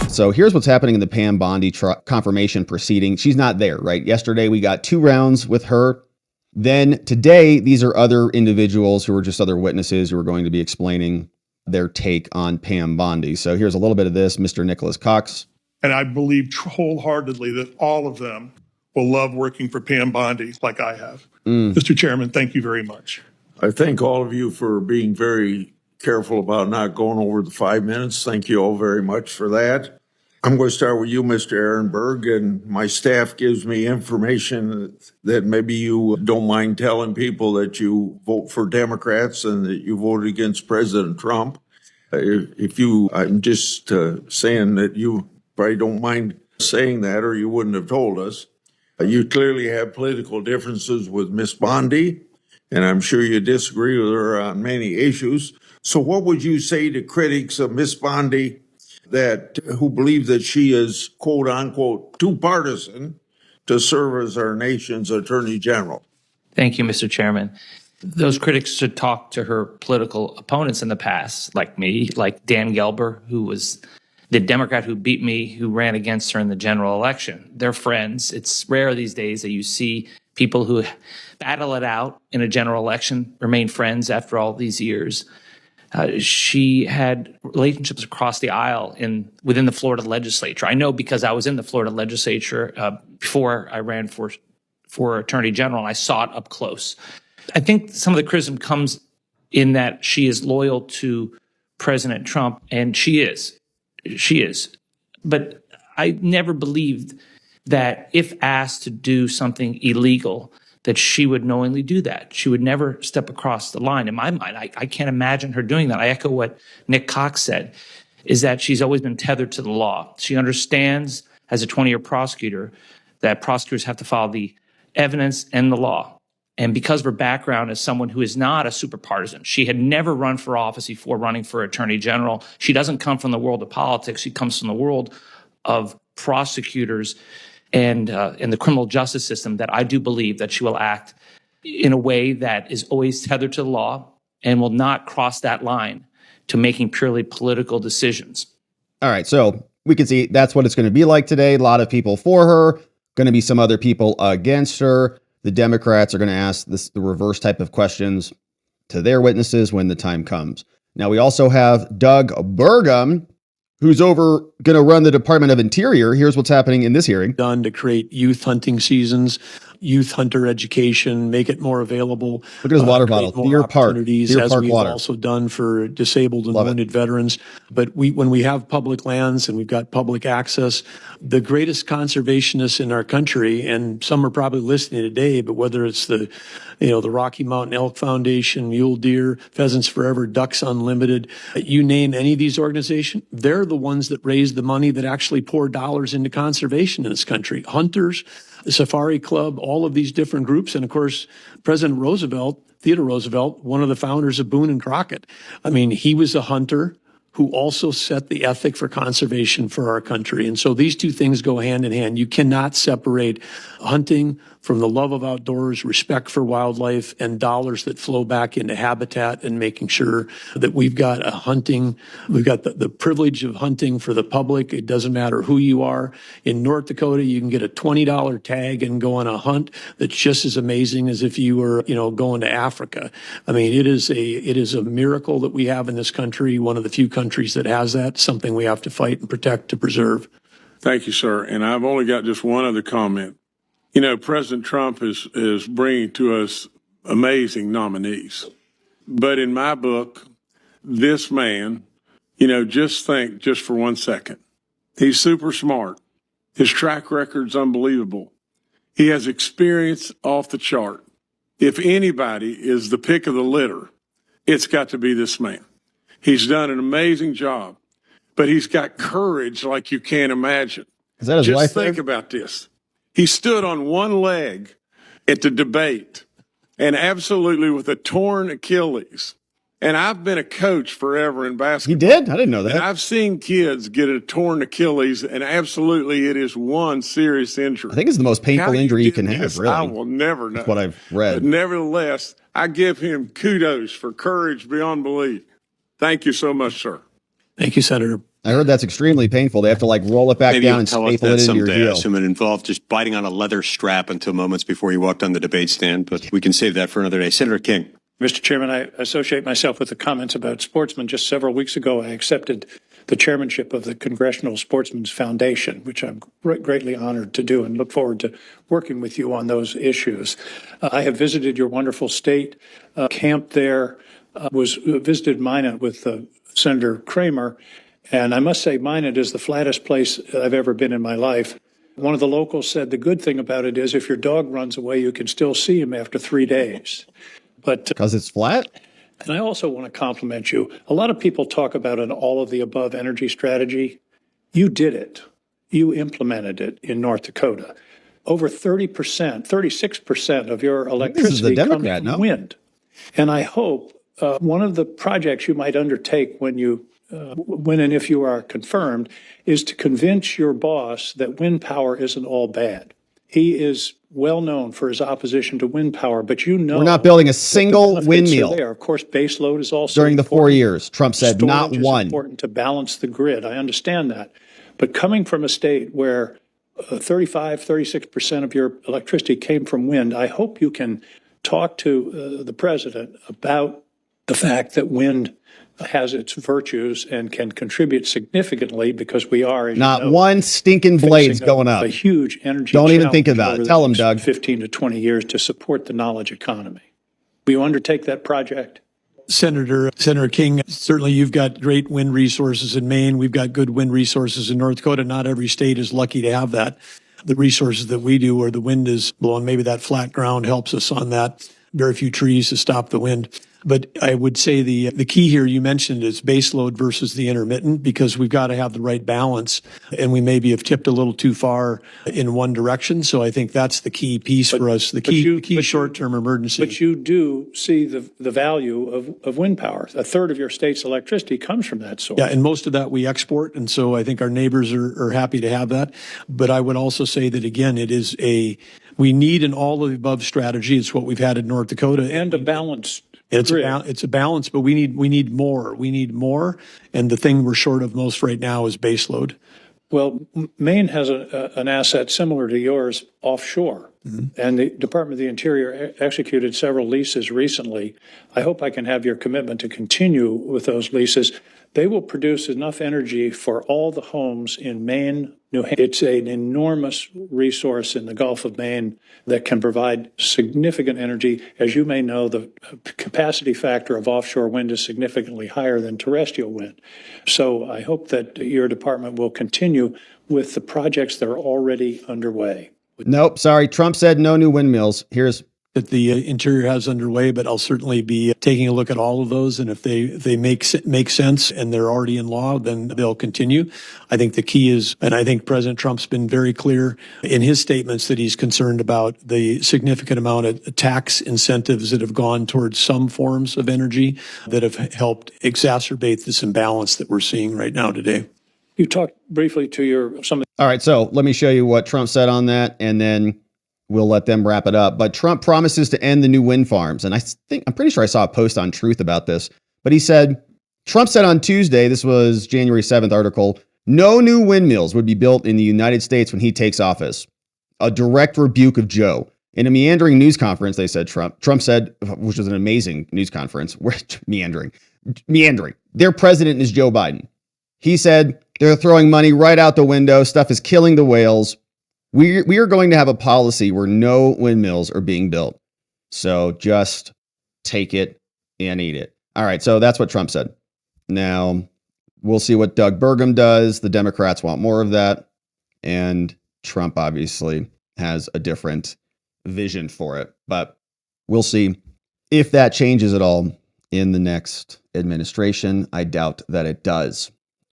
So here's what's happening in the Pam Bondi confirmation proceeding. She's not there, right? Yesterday, we got 2 rounds with her. Then today, these are other individuals who are just other witnesses who are going to be explaining their take on Pam Bondi. So here's a little bit of this, Mr. Nicholas Cox. And I believe wholeheartedly that all of them will love working for Pam Bondi like I have. Mr. Chairman, thank you very much. I thank all of you for being very careful about not going over the 5 minutes. Thank you all very much for that. I'm going to start with you, Mr. Ehrenberg, and my staff gives me information that maybe you don't mind telling people that you vote for Democrats and that you voted against President Trump. I'm just saying that you probably don't mind saying that, or you wouldn't have told us. You clearly have political differences with Miss Bondi, and I'm sure you disagree with her on many issues. So what would you say to critics of Miss Bondi who believe that she is, quote unquote, too partisan to serve as our nation's attorney general? Thank you, Mr. Chairman. Those critics should talk to her political opponents in the past, like me, like Dan Gelber, who was the Democrat who beat me, who ran against her in the general election. They're friends. It's rare these days that you see people who battle it out in a general election remain friends after all these years. She had relationships across the aisle within the Florida legislature. I know because I was in the Florida legislature before I ran for attorney general, and I saw it up close. I think some of the criticism comes in that she is loyal to President Trump, and she is. She is. But I never believed that if asked to do something illegal, that she would knowingly do that. She would never step across the line. In my mind, I can't imagine her doing that. I echo what Nick Cox said, is that she's always been tethered to the law. She understands, as a 20-year prosecutor, that prosecutors have to follow the evidence and the law. And because of her background as someone who is not a super partisan, she had never run for office before running for attorney general. She doesn't come from the world of politics. She comes from the world of prosecutors and the criminal justice system, that I do believe that she will act in a way that is always tethered to the law and will not cross that line to making purely political decisions. All right, so we can see that's what it's going to be like today. A lot of people for her, going to be some other people against her. The Democrats are going to ask the reverse type of questions to their witnesses when the time comes. Now, we also have Doug Burgum, who's going to run the Department of Interior. Here's what's happening in this hearing. Done to create youth hunting seasons, youth hunter education, make it more available. Look at his water bottle. Deer Park we've water. Also done for disabled and wounded veterans. But when we have public lands and we've got public access, the greatest conservationists in our country, and some are probably listening today, but whether it's the Rocky Mountain Elk Foundation, Mule Deer, Pheasants Forever, Ducks Unlimited, you name any of these organizations, they're the ones that raise the money that actually pour dollars into conservation in this country. Hunters, the Safari Club, all of these different groups. And of course, President Roosevelt, Theodore Roosevelt, one of the founders of Boone and Crockett. I mean, he was a hunter who also set the ethic for conservation for our country. And so these two things go hand in hand. You cannot separate hunting from the love of outdoors, respect for wildlife, and dollars that flow back into habitat and making sure that we've got the privilege of hunting for the public. It doesn't matter who you are. In North Dakota, you can get a $20 tag and go on a hunt that's just as amazing as if you were, going to Africa. I mean, it is a miracle that we have in this country, one of the few countries that has that, something we have to fight and protect to preserve. Thank you, sir. And I've only got just one other comment. President Trump is bringing to us amazing nominees. But in my book, this man, just think just for 1 second. He's super smart. His track record's unbelievable. He has experience off the chart. If anybody is the pick of the litter, it's got to be this man. He's done an amazing job, but he's got courage like you can't imagine. Is that his wife? Just think about this. He stood on one leg at the debate and absolutely with a torn Achilles And I've been a coach forever in He basketball. did? I didn't know And that. I've seen kids get a torn Achilles, and absolutely it is one serious injury. I think it's the most painful How injury you did can have, this, really. I will never know. That's what I've But read. nevertheless, I give him kudos for courage beyond belief. Thank you so much, sir. Thank you, Senator. I heard that's extremely painful. They have to like roll it back Maybe down you'll and tell us staple that it into your someday. I heel. assume it involved just biting on a leather strap until moments before you walked on the debate stand, but we can save that for another day. Senator King. Mr. Chairman, I associate myself with the comments about sportsmen. Just several weeks ago, I accepted the chairmanship of the Congressional Sportsmen's Foundation, which I'm greatly honored to do and look forward to working with you on those issues. I have visited your wonderful state, camped there, visited Minot with Senator Kramer, and I must say Minot is the flattest place I've ever been in my life. One of the locals said the good thing about it is if your dog runs away, you can still see him after 3 days. But Because it's flat? and I also want to compliment you. A lot of people talk about an all of the above energy strategy. You did it. You implemented it in North Dakota. Over 30%, 36% of your This is the electricity comes Democrat, from no? wind. And I hope one of the projects you might undertake when and if you are confirmed is to convince your boss that wind power isn't all bad. He is well known for his opposition to wind power, but you know We're not building a single benefits are windmill there. Of course, base load is also during the 4 important. years. Trump said Storage not is one. important to balance the grid. I understand that. But coming from a state where 36% of your electricity came from wind, I hope you can talk to the president about the fact that wind has its virtues and can contribute significantly because we are, as Not you know, one stinking blade's facing going up. a huge energy Don't even think challenge about it. over the Tell him, next Doug. 15 to 20 years to support the knowledge economy. Will you undertake that project? Senator King, certainly you've got great wind resources in Maine. We've got good wind resources in North Dakota. Not every state is lucky to have that. The resources that we do where the wind is blowing, maybe that flat ground helps us on that. Very few trees to stop the wind. But I would say the key here you mentioned is base load versus the intermittent, because we've got to have the right balance, and we maybe have tipped a little too far in one direction. So I think that's the key piece for us, the key short-term emergency. But you do see the value of wind power. A third of your state's electricity comes from that source. Yeah, and most of that we export, and so I think our neighbors are happy to have that. But I would also say that, again, we need an all-of-the-above strategy. It's what we've had in North Dakota. And a balanced It's grid. it's a balance, but we need more. We need more, and the thing we're short of most right now is base load. Well, Maine has an asset similar to yours offshore, and the Department of the Interior executed several leases recently. I hope I can have your commitment to continue with those leases. They will produce enough energy for all the homes in Maine, New Hampshire. It's an enormous resource in the Gulf of Maine that can provide significant energy. As you may know, the capacity factor of offshore wind is significantly higher than terrestrial wind. So I hope that your department will continue with the projects that are already underway. Nope, sorry. Trump said no new windmills. Here's That the Interior has underway, but I'll certainly be taking a look at all of those. And if they make sense and they're already in law, then they'll continue. I think the key is, and I think President Trump's been very clear in his statements that he's concerned about the significant amount of tax incentives that have gone towards some forms of energy that have helped exacerbate this imbalance that we're seeing right now today. You talked briefly to all right. So let me show you what Trump said on that, and then we'll let them wrap it up. But Trump promises to end the new wind farms. And I'm pretty sure I saw a post on Truth about this. But Trump said on Tuesday, this was January 7th article, no new windmills would be built in the United States when he takes office. A direct rebuke of Joe. In a meandering news conference, they said Trump said, which was an amazing news conference, meandering. Their president is Joe Biden. He said they're throwing money right out the window. Stuff is killing the whales. We are going to have a policy where no windmills are being built. So just take it and eat it. All right. So that's what Trump said. Now we'll see what Doug Burgum does. The Democrats want more of that. And Trump obviously has a different vision for it. But we'll see if that changes at all in the next administration. I doubt that it does.